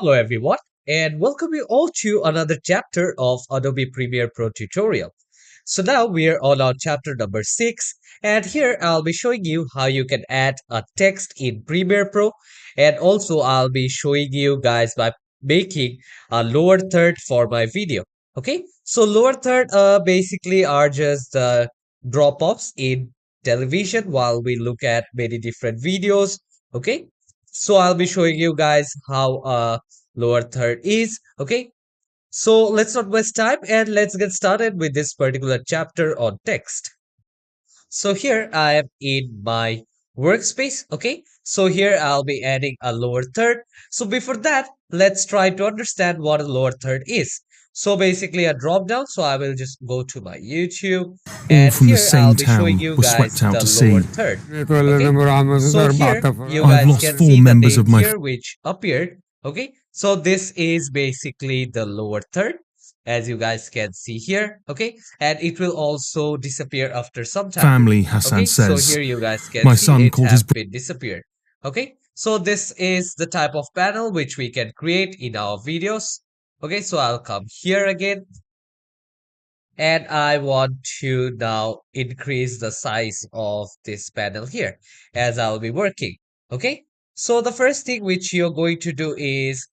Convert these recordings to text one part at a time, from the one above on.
Hello everyone, and welcome you all to another chapter of Adobe Premiere Pro tutorial. So now we are on our chapter number 6, and here I'll be showing you how you can add a text in Premiere Pro, and also I'll be showing you guys by making a lower third for my video. Okay, so lower third basically are just drop-offs in television while we look at many different videos. Okay, so I'll be showing you guys how lower third is. Okay, so let's not waste time and let's get started with this particular chapter on text. So here I am in my workspace. Okay, so here I'll be adding a lower third. So before that, let's try to understand what a lower third is. So basically a drop down. So I will just go to my YouTube, All and from the here I'll same be showing town you were guys swept out the to lower sea. third. Okay, so here you I've guys lost can four see the members name of my here which appeared. Okay, so this is basically the lower third, as you guys can see here. Okay, and it will also disappear after some time. family, Hassan Okay, so says. here you guys can My see son it called his have been disappeared. Okay, so this is the type of panel which we can create in our videos. Okay, so I'll come here again, and I want to now increase the size of this panel here as I'll be working. Okay, so the first thing which you're going to do is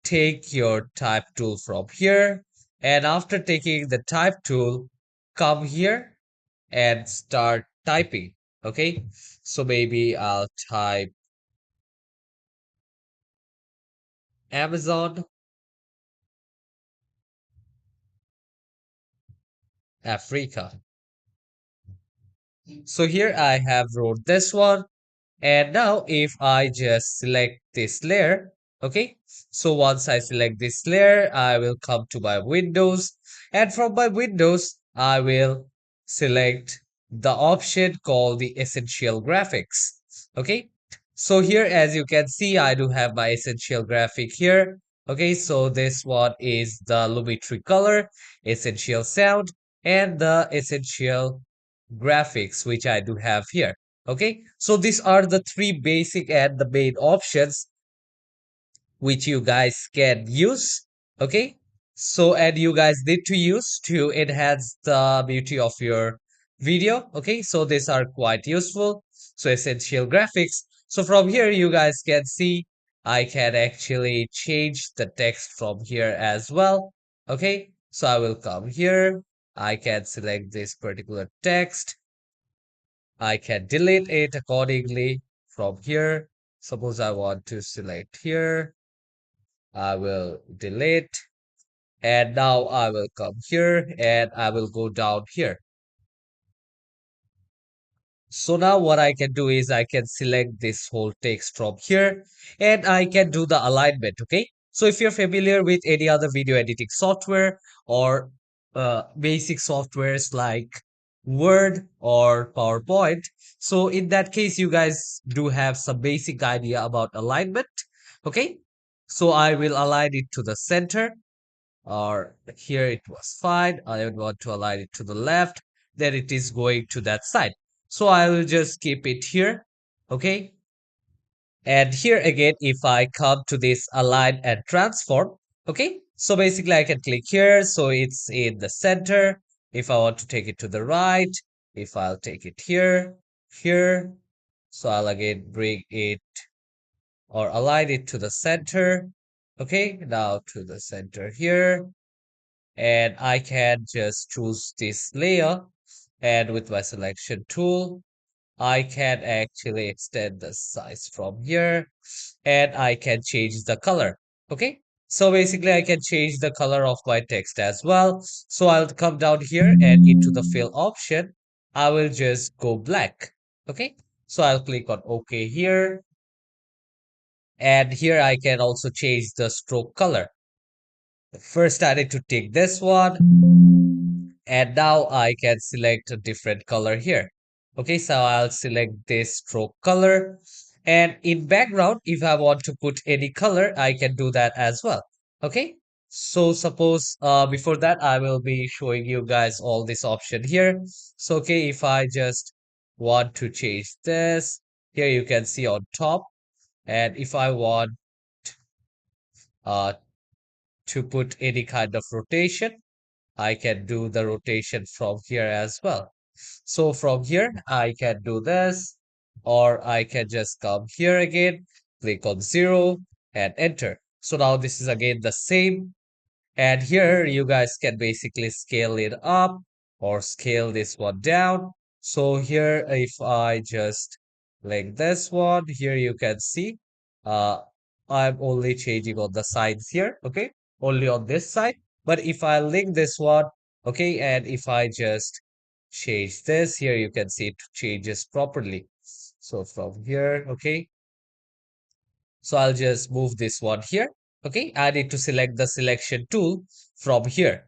take your type tool from here, and after taking the type tool, come here and start typing. Okay, so maybe I'll type Amazon Africa. So here I have wrote this one. And now if I just select this layer, okay, so once I select this layer, I will come to my windows, and from my windows, I will select the option called the essential graphics. Okay, so here as you can see, I do have my essential graphic here. Okay, so this one is the Lumetri color, essential sound, and the essential graphics, which I do have here. Okay, so these are the three basic and the main options which you guys can use. Okay, so and you guys need to use to enhance the beauty of your video. Okay, so these are quite useful. So essential graphics. So from here you guys can see I can actually change the text from here as well. Okay, so I will come here. I can select this particular text. I can delete it accordingly from here. Suppose I want to select here, I will delete, and now I will come here and I will go down here. So now what I can do is I can select this whole text from here, and I can do the alignment. Okay, so if you're familiar with any other video editing software or basic softwares like Word or PowerPoint, so in that case you guys do have some basic idea about alignment. Okay, so I will align it to the center, or here it was fine. I would want to align it to the left, then it is going to that side. So I will just keep it here. Okay, and here again, if I come to this align and transform, okay, so basically I can click here, so it's in the center. If I want to take it to the right, if I'll take it here, so I'll again bring it or align it to the center. Okay, now to the center here, and I can just choose this layer, and with my selection tool I can actually extend the size from here, and I can change the color. Okay, so basically I can change the color of my text as well. So I'll come down here and into the fill option I will just go black. Okay, so I'll click on OK here, and here I can also change the stroke color. First I need to take this one, and now I can select a different color here. Okay, so I'll select this stroke color, and in background if I want to put any color I can do that as well. Okay, so suppose before that I will be showing you guys all this option here. So okay, if I just want to change this, here you can see on top, and if I want uh, to put any kind of rotation, I can do the rotation from here as well. So from here, I can do this, or I can just come here again, click on 0 and enter. So now this is again the same. And here you guys can basically scale it up or scale this one down. So here, if I just like this one, here you can see, uh, I'm only changing on the sides here, okay? Only on this side. But if I link this one, okay, and if I just change this here, you can see it changes properly. So from here, okay, so I'll just move this one here. Okay, I need to select the selection tool from here.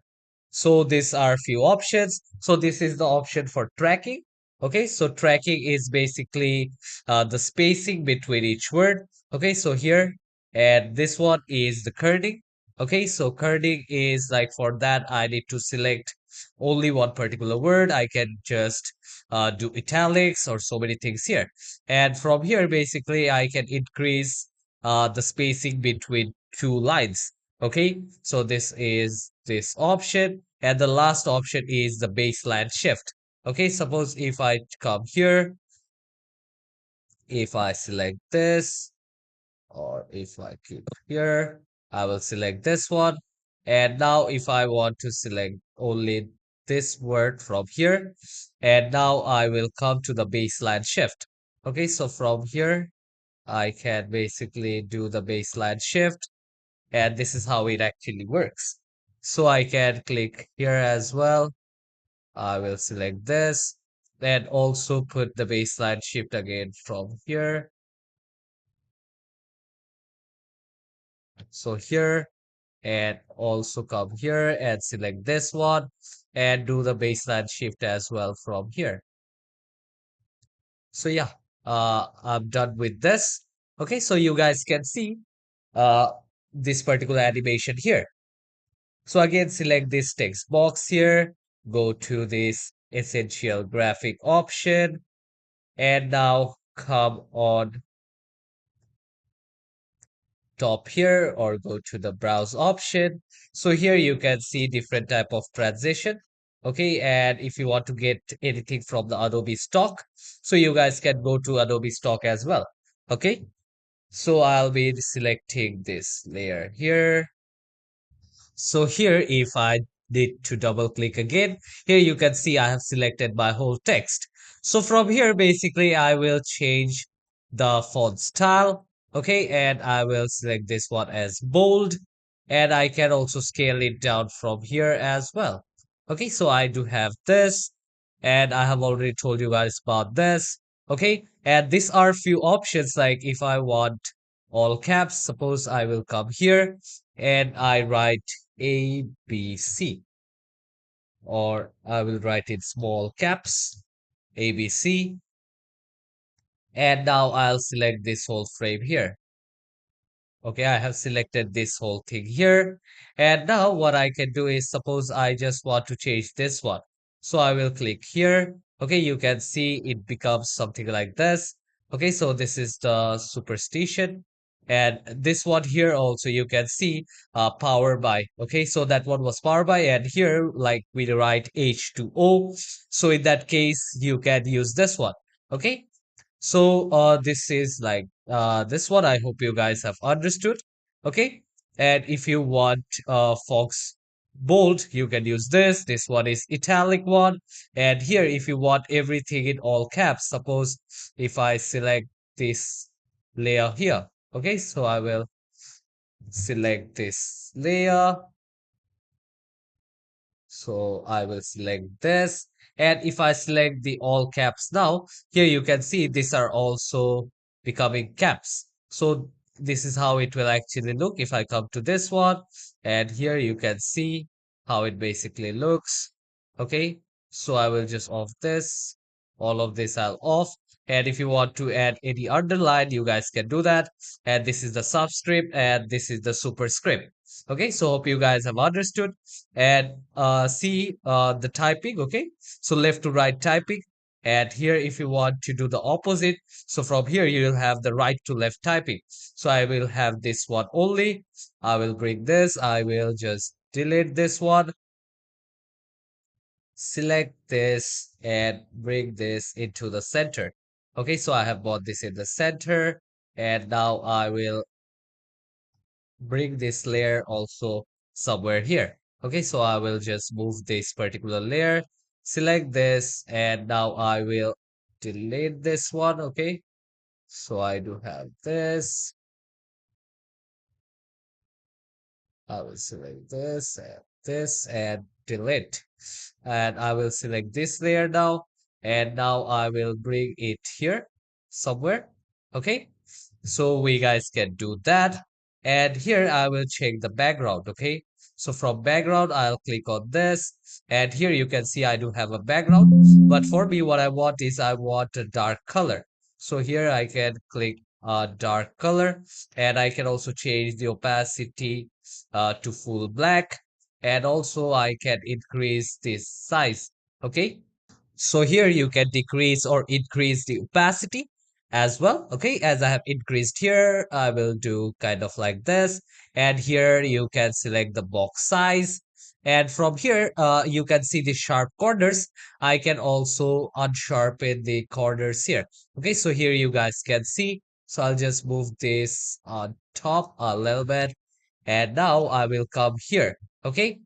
So these are few options. So this is the option for tracking. Okay, so tracking is basically the spacing between each word. Okay, so here, and this one is the kerning. Okay, so kerning is like, for that I need to select only one particular word. I can just do italics or so many things here. And from here, basically, I can increase the spacing between two lines. Okay, so this is this option, and the last option is the baseline shift. Okay, suppose if I come here, if I select this, or if I click here, I will select this one. And now if I want to select only this word from here, and now I will come to the baseline shift. Okay, so from here, I can basically do the baseline shift, and this is how it actually works. So I can click here as well. I will select this and also put the baseline shift again from here. So here, and also come here and select this one and do the baseline shift as well from here. So yeah, I'm done with this. Okay, so you guys can see uh, this particular animation here. So again, select this text box here, go to this essential graphic option, and now come on top here or go to the browse option. So here you can see different type of transition. Okay, and if you want to get anything from the Adobe stock, so you guys can go to Adobe stock as well. Okay, so I'll be selecting this layer here. So here, if I need to double click again, here you can see I have selected my whole text. So from here, basically, I will change the font style. Okay, and I will select this one as bold, and I can also scale it down from here as well. Okay, so I do have this, and I have already told you guys about this. Okay, and these are few options, like if I want all caps, suppose I will come here and I write ABC, or I will write in small caps ABC, and now I'll select this whole frame here. Okay, I have selected this whole thing here. And now what I can do is, suppose I just want to change this one. So I will click here. Okay, you can see it becomes something like this. Okay, so this is the superstition. And this one here also you can see power by. Okay, so that one was power by, and here like we write H2O. So in that case, you can use this one. Okay, so this is like this one. I hope you guys have understood. Okay. And if you want Fox bold, you can use this. This one is italic one. And here, if you want everything in all caps, suppose if I select this layer here. Okay, so I will select this layer. So I will select this. And if I select the all caps now, here you can see these are also becoming caps. So this is how it will actually look if I come to this one. And here you can see how it basically looks. Okay, so I will just off this. All of this I'll off. And if you want to add any underline, you guys can do that. And this is the subscript and this is the superscript. Okay, so hope you guys have understood. And see the typing. Okay, so left to right typing. And here, if you want to do the opposite, so from here you will have the right to left typing. So I will have this one only. I will bring this. I will just delete this one, select this, and bring this into the center. Okay, so I have brought this in the center, and now I will bring this layer also somewhere here. Okay, so I will just move this particular layer, select this, and now I will delete this one. Okay, so I do have I will select this and delete. And I will select this layer now. And now I will bring it here somewhere. Okay. So we guys can do that. And here I will check the background. Okay. So from background, I'll click on this. And here you can see I do have a background. But for me, what I want is I want a dark color. So here I can click dark color, and I can also change the opacity to full black, and also I can increase this size. Okay, so here you can decrease or increase the opacity as well. Okay, as I have increased here, I will do kind of like this. And here you can select the box size. And from here, you can see the sharp corners. I can also unsharpen the corners here. Okay, so here you guys can see. So I'll just move this on top a little bit. And now I will come here. Okay,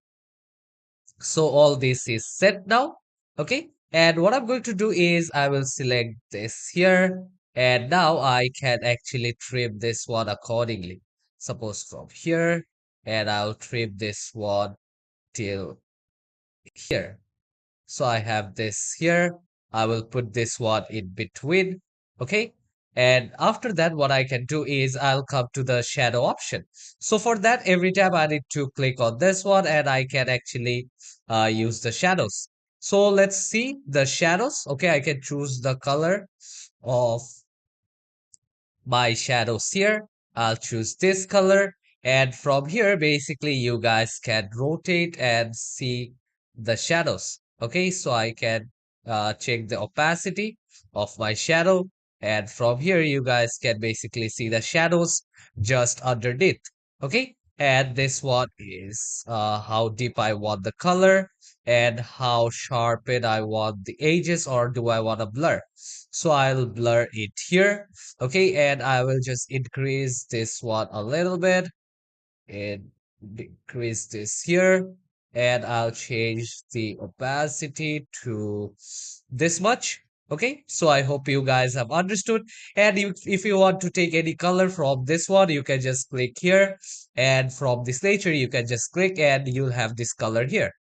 so all this is set now. Okay. And what I'm going to do is I will select this here. And now I can actually trim this one accordingly. Suppose from here. And I'll trim this one till here. So I have this here. I will put this one in between. Okay. And after that, what I can do is I'll come to the shadow option. So for that, every time I need to click on this one and I can actually use the shadows. So let's see the shadows. Okay, I can choose the color of my shadows here. I'll choose this color. And from here, basically, you guys can rotate and see the shadows. Okay, so I can check the opacity of my shadow. And from here, you guys can basically see the shadows just underneath. Okay, and this one is how deep I want the color and how sharpen I want the edges, or do I want to blur. So I'll blur it here. Okay, and I will just increase this one a little bit and decrease this here. And I'll change the opacity to this much. Okay, so I hope you guys have understood. And if you want to take any color from this one, you can just click here. And from this nature, you can just click and you'll have this color here.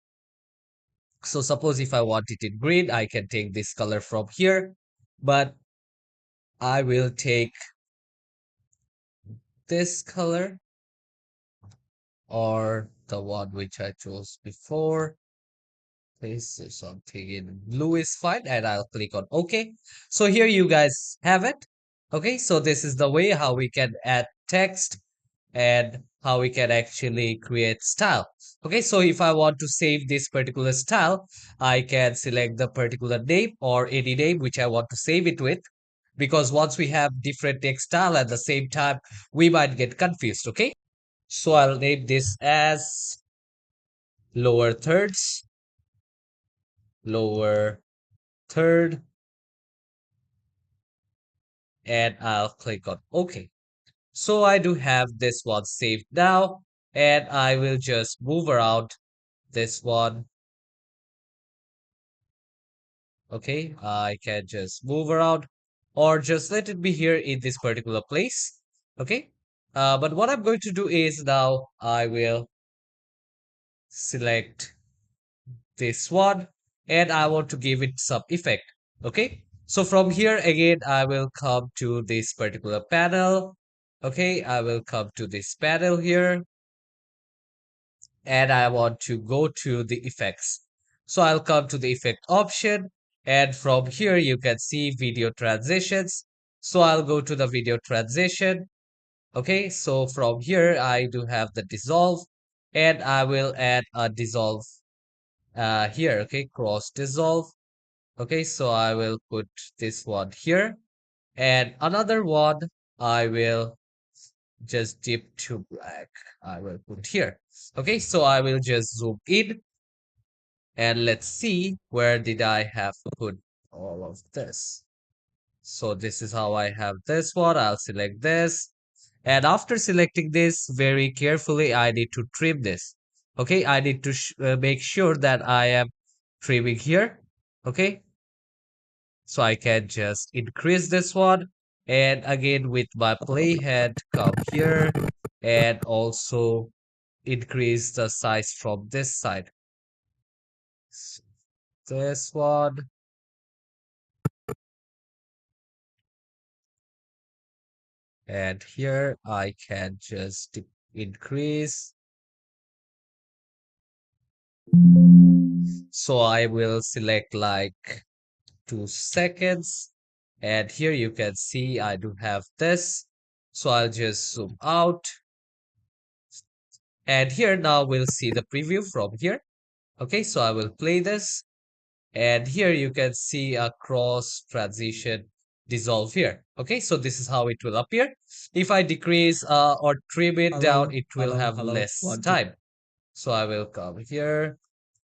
So suppose if I want it in green, I can take this color from here. But I will take this color or the one which I chose before. Place something in blue is fine, and I'll click on OK. So here you guys have it. Okay, so this is the way how we can add text and how we can actually create style. Okay, so if I want to save this particular style, I can select the particular name or any name which I want to save it with. Because once we have different text style at the same time, we might get confused. Okay, so I'll name this as lower thirds, lower third, and I'll click on OK. So I do have this one saved now, and I will just move around this one. Okay, I can just move around or just let it be here in this particular place. Okay, but what I'm going to do is now I will select this one and I want to give it some effect. Okay, so from here again, I will come to this particular panel. Okay, I will come to this panel here and I want to go to the effects. So I'll come to the effect option, and from here you can see video transitions. So I'll go to the video transition. Okay, so from here I do have the dissolve, and I will add a dissolve here. Okay, cross dissolve. Okay, so I will put this one here, and another one I will just dip to black. I will put here. Okay, so I will just zoom in and let's see where did I have put all of this. So this is how I have this one. I'll select this. And after selecting this very carefully, I need to trim this. Okay, I need to make sure that I am trimming here. Okay, so I can just increase this one. And again, with my playhead, come here and also increase the size from this side. This one. And here I can just increase. So I will select like 2 seconds. And here you can see I do have this. So I'll just zoom out. And here now we'll see the preview from here. Okay, so I will play this. And here you can see a cross transition dissolve here. Okay, so this is how it will appear. If I decrease or trim it down, Hello, it will hello, have hello. less One, two. time. So I will come here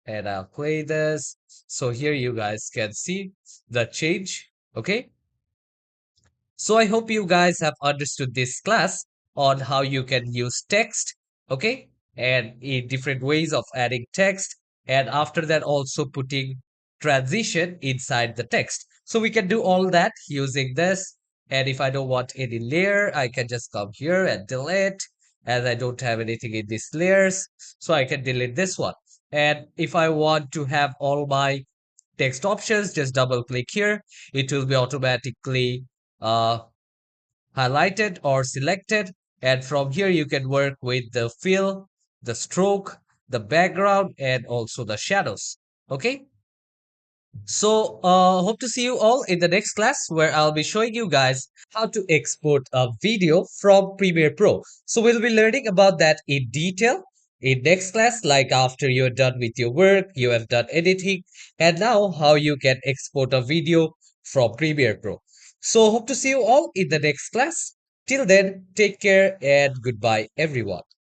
and I'll play this. So here you guys can see the change. Okay. So I hope you guys have understood this class on how you can use text. Okay. And in different ways of adding text. And after that, also putting transition inside the text. So we can do all that using this. And if I don't want any layer, I can just come here and delete. As I don't have anything in these layers, so I can delete this one. And if I want to have all my text options, just double click here. It will be automatically uh, highlighted or selected. And from here, you can work with the fill, the stroke, the background, and also the shadows. Okay. So, hope to see you all in the next class where I'll be showing you guys how to export a video from Premiere Pro. So, we'll be learning about that in detail in next class, like after you're done with your work, you have done editing, and now how you can export a video from Premiere Pro. So, hope to see you all in the next class. Till then, take care and goodbye, everyone.